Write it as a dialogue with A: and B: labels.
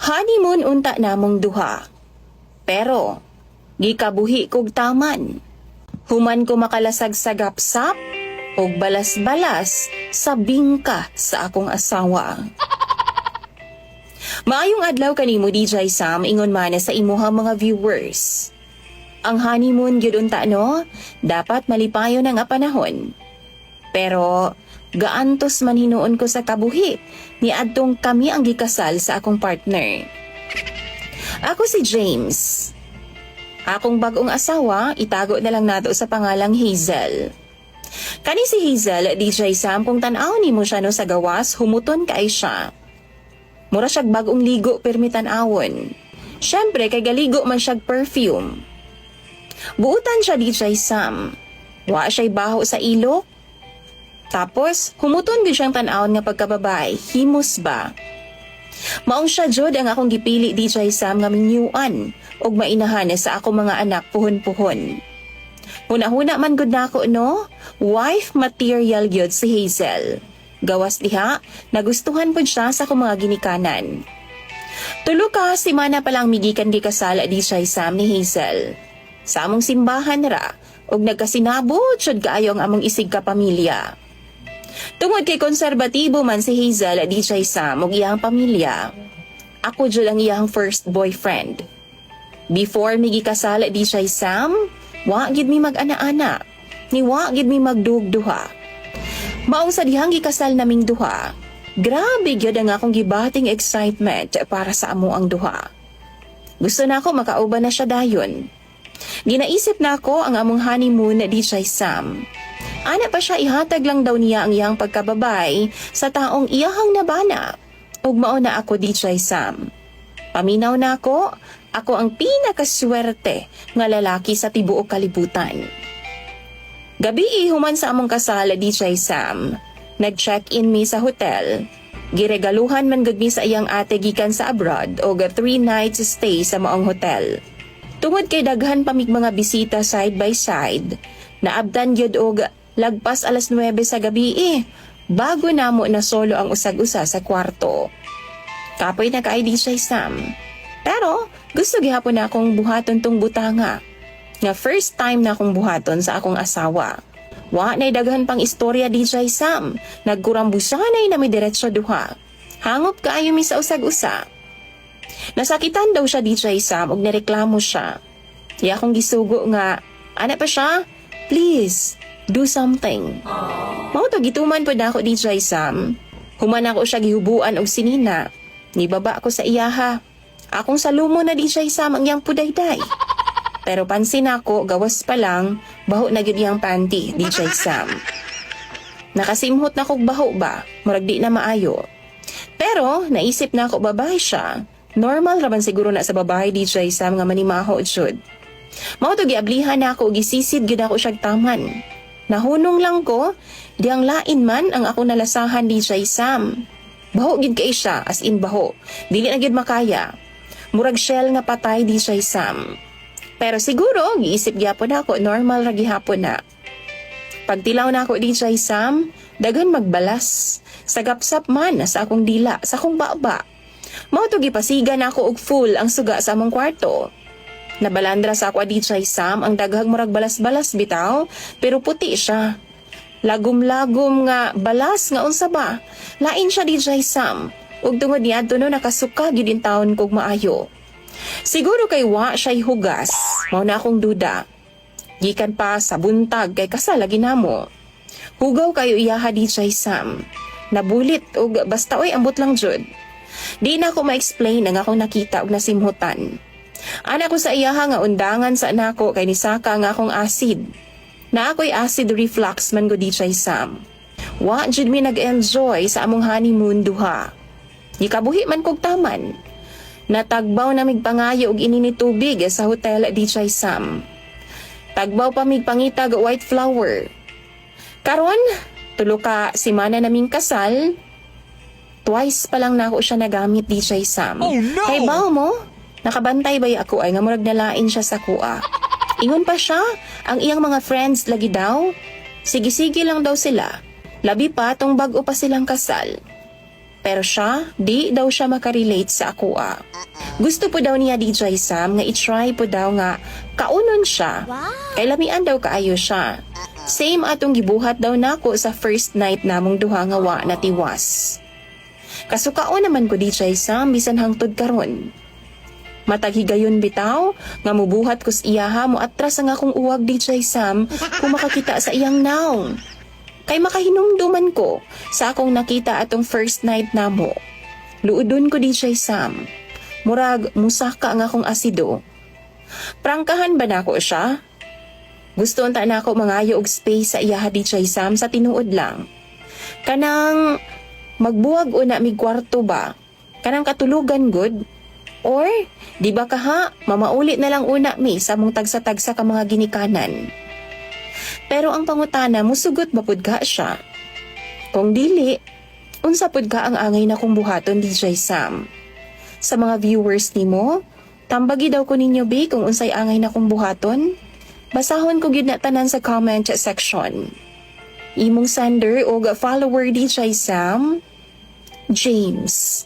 A: Honeymoon unta namong duha. Pero, gikabuhi kog taman. Human ko makalasag sa gapsap, og balas-balas sa bingka sa akong asawa. Maayong adlaw kanimo DJ Sam, ingon man sa imuhang mga viewers. Ang honeymoon gyud unta no, dapat malipayon na nga panahon. Pero gaantos man hinuon ko sa kabuhi, ni adtong kami ang gikasal sa akong partner. Ako si James. Akong bagong asawa, itago na lang nato sa pangalang Hazel. Kani si Hazel, DJ Sam, kung tan-aw nimo siya no sa gawas, humuton kay siya. Mura siyag bagong ligo permi tan-awon. Syempre kay galigo man siyag perfume. Buutan siya DJ Sam. Wa siya'y baho sa ilok. Tapos, humuton gyud siyang tan-awon nga pagkababay, himos ba? Maong siya jud ang akong gipili DJ Sam nga minyuan og mainahan sa ako mga anak puhon-puhon. Huna-huna man gud nako no, wife material gyud si Hazel. Gawas diha, nagustuhan pud siya sa akong mga ginikanan. Tulo ka semana pa lang migikan gikasal DJ Sam ni Hazel. Sa among simbahan ra, og nagkasinabot syud kaayo ang among isig ka pamilya. Tungod kay konserbatibo man si Hazel DJ Sam og iyang pamilya, ako jud ang iyang first boyfriend. Before mi gikasal DJ Sam, wa gid mi mag-ana-ana, ni wa gid mi magdugduha. Maong sa dihang gikasal naming duha, grabe gyud ang akong gibating excitement para sa amo ang duha. Gusto na ako makauban na siya dayon. Ginaisip na ako ang among honeymoon na DJ Sam. Ana pa siya ihatag lang daw niya ang iyang pagkababay sa taong iyahang nabana. Ug mao na ako DJ Sam. Paminaw na ako ang pinakaswerte nga lalaki sa tibuok kalibutan. Gabi human sa among kasal DJ Sam, nag-check-in mi sa hotel. Giregaluhan man gud mi sa iyang ate gikan sa abroad og 3 nights stay sa maong hotel. Tungod kay daghan pa mig mga bisita side by side, naabdan gyud og lagpas alas 9 sa gabi bago namo na solo ang usag-usa sa kwarto. Kapoy na kay DJ Sam. Pero gusto gihapon na akong buhaton tong butanga. Nga first time na akong buhaton sa akong asawa. Wa na'y daghan pang istorya DJ Sam. Nagkurambusanay na may diretso duha. Hangop kaayo mi sa usag-usa. Nasakitan daw siya DJ Sam og nireklamo siya. Iya akong gisugo nga, ana pa siya? Please, do something. Mao to gituman pod ako DJ Sam. Human ako siya gihubuan og sinina. Nibaba ko sa iyaha. Akong salumo na DJ Sam ang iyang pudayday. Pero pansin ako, gawas pa lang, baho na gyud iyang panty, DJ Sam. Nakasimhot na kog baho ba, murag di na maayo. Pero naisip na ako babae siya. Normal raman siguro na sa babae DJ Sam nga manimaho jud. Mao to giablihan na ako, gisisid gyud ako siyag taman. Nahunong lang ko, di ang lain man ang ako nalasahan DJ Sam. Baho gyud kay siya, as in baho. Dili na gyud makaya. Murag shell nga patay DJ Sam. Pero siguro, giisip gyapon ako, normal ra gihapon na. Pagtilaw na ako DJ Sam, daghan magbalas. Sagapsap man sa akong dila, sa akong baba. Mao to gipasigan ako og full ang suga sa among kwarto. Nabalandra sa ako DJ Sam ang daghang murag balas-balas bitaw, pero puti siya. Lagom-lagom nga balas nga unsa ba? Lain siya DJ Sam. Ug tungod niadto no nakasuka gyud in taon kog maayo. Siguro kay wa siya'y hugas, mao na akong duda. Gikan pa sa buntag kay kasal lagi namo. Hugaw kayo iyaha DJ Sam. Nabulit og basta oy ambot lang jud. Di na ako ma-explain ang akong nakita og nasimhutan. Ana ko sa iyaha nga undangan sa nako kay nisaka nga akong acid. Na ako'y acid reflux man go DJ Sam. Wa jud mi nag-enjoy sa among honeymoon duha. Gikabuhi man kog taman. Natagbaw na mig pangayo og inini tubig sa hotel DJ Sam. Tagbaw pa mig pangitag white flower. Karon, tulo ka semana naming kasal. Twice pa lang nako siya nagamit DJ Sam.
B: Oh no!
A: Kay baw mo, nakabantay bay ako ay nga murag nalain siya sa kuha. Ingon pa siya, ang iyang mga friends lagi daw. Sige-sige lang daw sila. Labi pa tong bag-o pa silang kasal. Pero siya, di daw siya makarelate sa akoa. Gusto po daw niya DJ Sam nga i-try po daw nga kaunon siya. Kay lamian daw kaayo siya. Same atong gibuhat daw nako sa first night namong duha nga wa natiwas. Kasukao naman ko DJ Sam bisan hangtod karon. Matag higayon bitaw nga mubuhat ko sa iyaha mo atras ang akong uwag DJ Sam kung makakita sa iyang naong. Kay makahinumduman ko sa akong nakita atong first night namo. Luudon ko DJ Sam. Murag musaka ang akong asido. Prangkahan ba nako siya? Gusto unta nako mangayo og space sa iyaha DJ Sam sa tinuod lang. Kanang magbuwag una mig kwarto ba? Kanang katulugan good? Or di ba kaha mamaulit na lang una mi sa mong tagsa-tagsa ka mga ginikanan? Pero ang pangutana, musugot ba pud ka siya? Kung dili, unsa pud ka ang angay na kong buhaton DJ Sam? Sa mga viewers nimo, tambagi daw ko ninyo be kung unsay angay na kong buhaton. Basahon ko gyud na tanan sa comment section. Imong sender o follower DJ Sam, James.